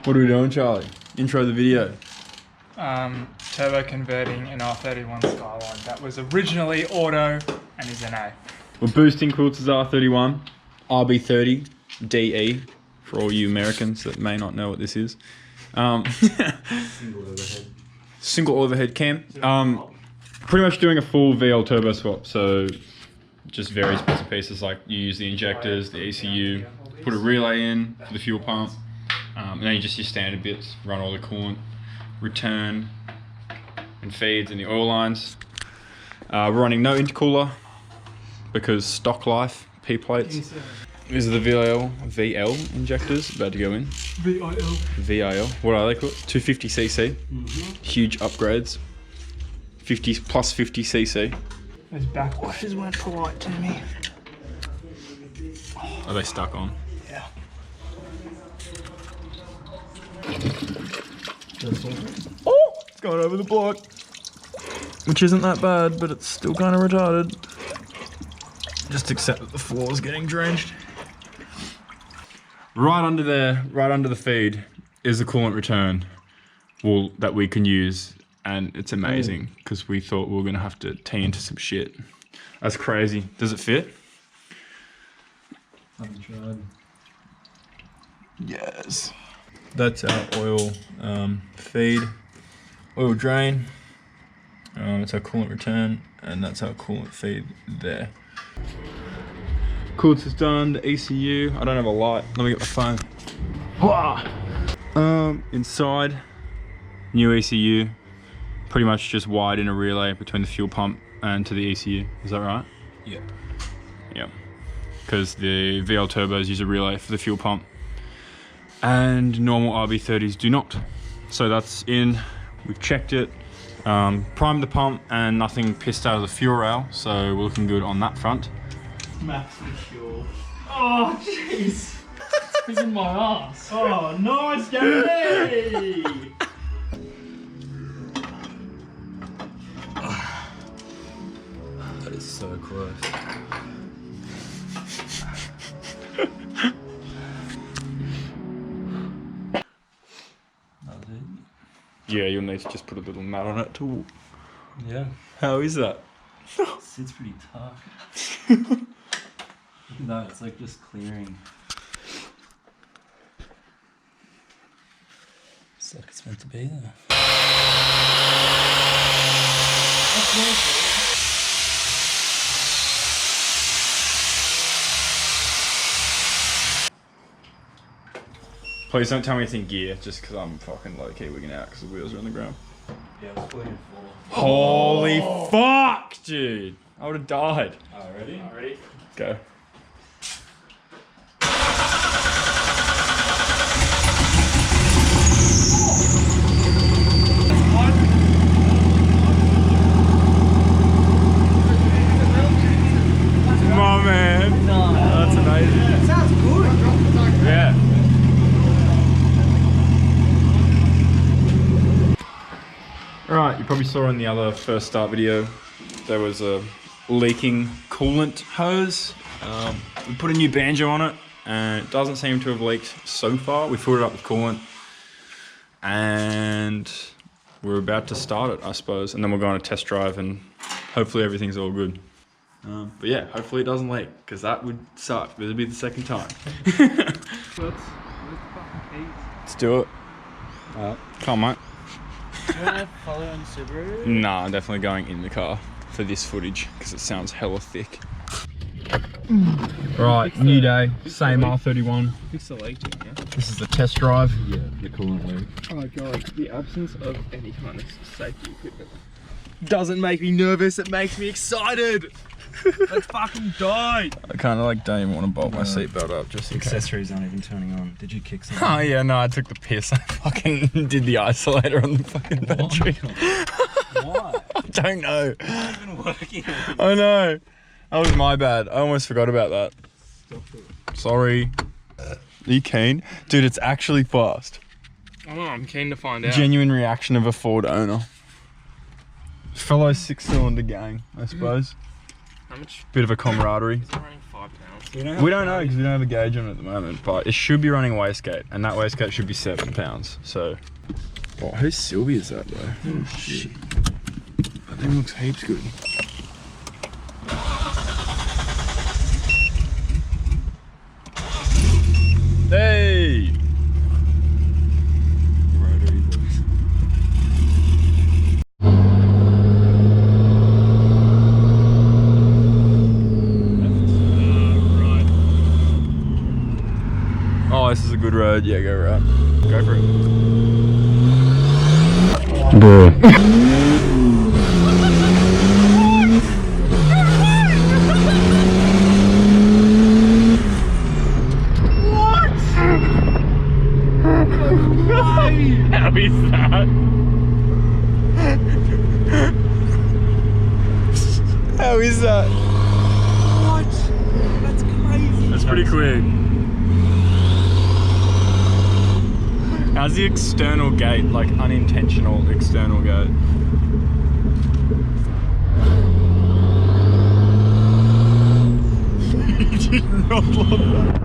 What are we doing, Charlie? Intro the video. Turbo converting an R31 Skyline that was originally auto and is an A. We're boosting Quiltz's R31, RB30, DE, for all you Americans that may not know what this is. Single overhead cam. Pretty much doing a full VL turbo swap, so just various bits and pieces, like you use the injectors, the ECU, put a relay in for the fuel pump, and then you just your standard bits, run all the coolant, return, and feeds, and the oil lines. We're running no intercooler because stock life, P plates. These are the VL injectors about to go in. VIL. What are they called? 250cc. Huge upgrades. 50 plus 50cc. Those backwashers weren't polite to me. Are they stuck on? Yeah. Oh! It's going over the block. Which isn't that bad, but it's still kind of retarded. Just accept that the floor is getting drenched. Right under there, right under the feed, is the coolant return wool that we can use. And it's amazing, because we thought we were going to have to tee into some shit. That's crazy. Does it fit? Haven't tried. Yes. That's our oil feed, oil drain. That's our coolant return, and that's our coolant feed there. Quiltz is done, the ECU. I don't have a light. Let me get my phone. Inside, new ECU. Pretty much just wired in a relay between the fuel pump and to the ECU. Is that right? Yeah. Yeah. Because the VL turbos use a relay for the fuel pump, and normal RB30s do not. So that's in. We've checked it. Primed the pump, and nothing pissed out of the fuel rail, so we're looking good on that front. Max sure. Oh, jeez. He's in my ass. Oh, nice, Gary! That is so close. That's it. Yeah, you'll need to just put a little mat on it too. Yeah. How is that? It sits pretty tough. Look at that, it's like just clearing. It's like it's meant to be there. Please don't tell me it's in gear, just because I'm fucking low-key wigging out because the wheels are on the ground. Yeah, it's pulling it forward. Holy fuck, dude! I would have died. Oh, ready? Ready? Go. Come on, man. That's amazing. That sounds good. Yeah. Alright, you probably saw in the other first start video, there was a leaking coolant hose. We put a new banjo on it, and it doesn't seem to have leaked so far. We filled it up with coolant, and we're about to start it, I suppose. And then we'll go on a test drive, and hopefully everything's all good. But yeah, hopefully it doesn't leak, because that would suck. This would be the second time. Let's do it. Come on, mate. Do you want to follow on Subaru? Nah, I'm definitely going in the car for this footage because it sounds hella thick. Right, new day, same R31. Fix the leak, yeah? This is the test drive. Yeah, the coolant leak. Oh god, the absence of any kind of safety equipment doesn't make me nervous, it makes me excited! Let's fucking die! I kind of like don't even want to bolt my seatbelt up just in case. Accessories aren't even turning on. Did you kick something? Oh yeah, no, I took the piss. I fucking did the isolator on the fucking battery. Why? I don't know. It's not even working. I know. That was my bad. I almost forgot about that. Stop it. Sorry. Are you keen? Dude, it's actually fast. Oh, I'm keen to find out. Genuine reaction of a Ford owner. Fellow 6-cylinder gang, I suppose. How much? Bit of a camaraderie. Is it running 5 £5. We don't know because we don't have a gauge on it at the moment, but it should be running wastegate, and that wastegate should be £7. So, oh, whose Sylvia is that though? Oh shit, that thing looks heaps good. Hey! Rotary boys. Oh, this is a good road. Yeah, go right. Go for it. How is that? How is that? What? That's crazy. That's pretty quick. How's the external gate, like unintentional external gate? You did not love that.